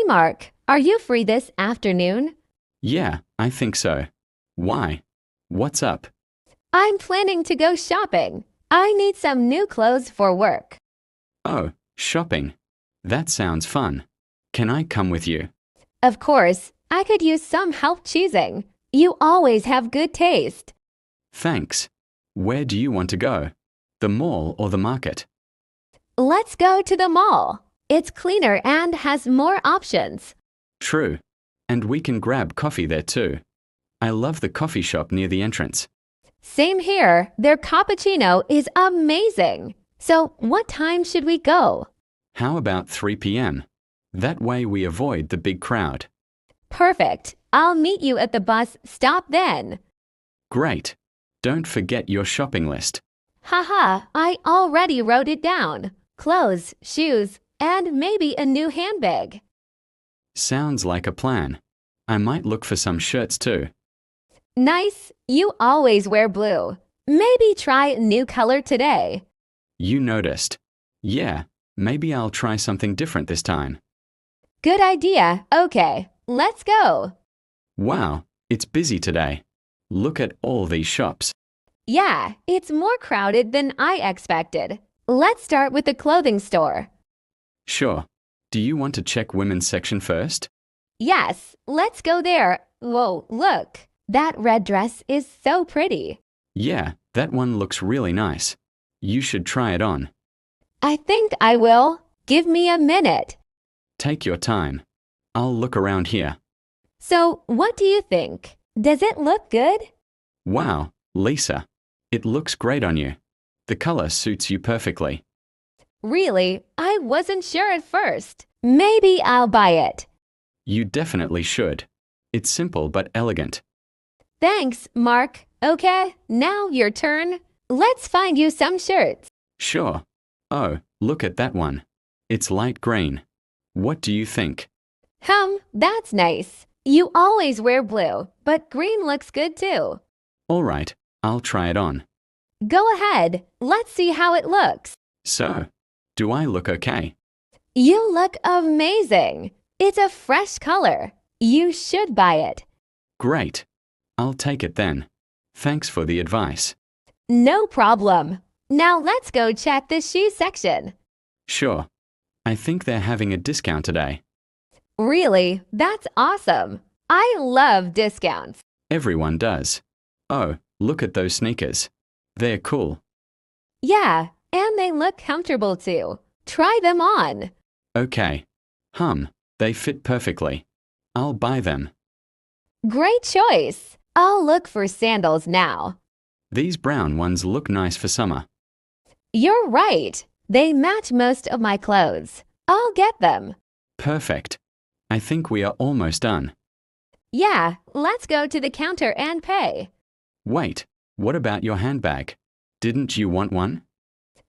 Hey Mark, are you free this afternoon? Yeah, I think so. Why? What's up? I'm planning to go shopping. I need some new clothes for work. Oh, shopping. That sounds fun. Can I come with you? Of course, I could use some help choosing. You always have good taste. Thanks. Where do you want to go? The mall or the market? Let's go to the mall. It's cleaner and has more options. True. And we can grab coffee there too. I love the coffee shop near the entrance. Same here. Their cappuccino is amazing. So, what time should we go? How about 3 p.m.? That way we avoid the big crowd. Perfect. I'll meet you at the bus stop then. Great. Don't forget your shopping list. Haha, I already wrote it down. Clothes, shoes, and maybe a new handbag. Sounds like a plan. I might look for some shirts too. Nice. You always wear blue. Maybe try a new color today. You noticed. Yeah, maybe I'll try something different this time. Good idea. Okay, let's go. Wow, it's busy today. Look at all these shops. Yeah, it's more crowded than I expected. Let's start with the clothing store. Sure. Do you want to check women's section first? Yes, let's go there. Whoa, look. That red dress is so pretty. Yeah, that one looks really nice. You should try it on. I think I will. Give me a minute. Take your time. I'll look around here. So, what do you think? Does it look good? Wow, Lisa. It looks great on you. The color suits you perfectly. Really? I wasn't sure at first. Maybe I'll buy it. You definitely should. It's simple but elegant. Thanks, Mark. Okay, now your turn. Let's find you some shirts. Sure. Oh, look at that one. It's light green. What do you think? That's nice. You always wear blue, but green looks good too. All right, I'll try it on. Go ahead. Let's see how it looks. So, do I look okay? You look amazing. It's a fresh color. You should buy it. Great. I'll take it then. Thanks for the advice. No problem. Now let's go check the shoe section. Sure. I think they're having a discount today. Really? That's awesome. I love discounts. Everyone does. Oh, look at those sneakers. They're cool. Yeah, and they look comfortable too. Try them on. Okay. They fit perfectly. I'll buy them. Great choice. I'll look for sandals now. These brown ones look nice for summer. You're right. They match most of my clothes. I'll get them. Perfect. I think we are almost done. Yeah, let's go to the counter and pay. Wait, what about your handbag? Didn't you want one?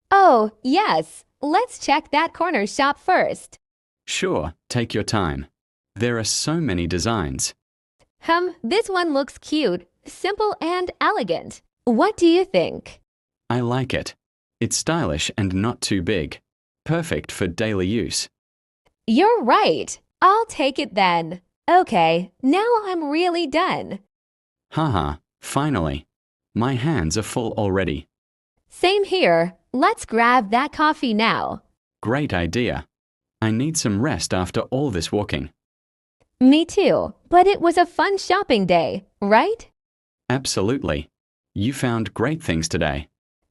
Oh, yes. Let's check that corner shop first. Sure, take your time. There are so many designs. This one looks cute, simple and elegant. What do you think? I like it. It's stylish and not too big. Perfect for daily use. You're right. I'll take it then. Okay, now I'm really done. Haha, finally. My hands are full already. Same here. Let's grab that coffee now. Great idea. I need some rest after all this walking. Me too, but it was a fun shopping day, right? Absolutely. You found great things today.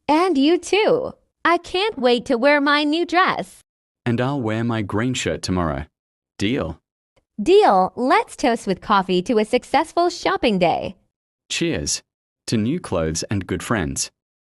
And you too. I can't wait to wear my new dress. And I'll wear my green shirt tomorrow. Deal. Deal. Let's toast with coffee to a successful shopping day. Cheers. To new clothes and good friends.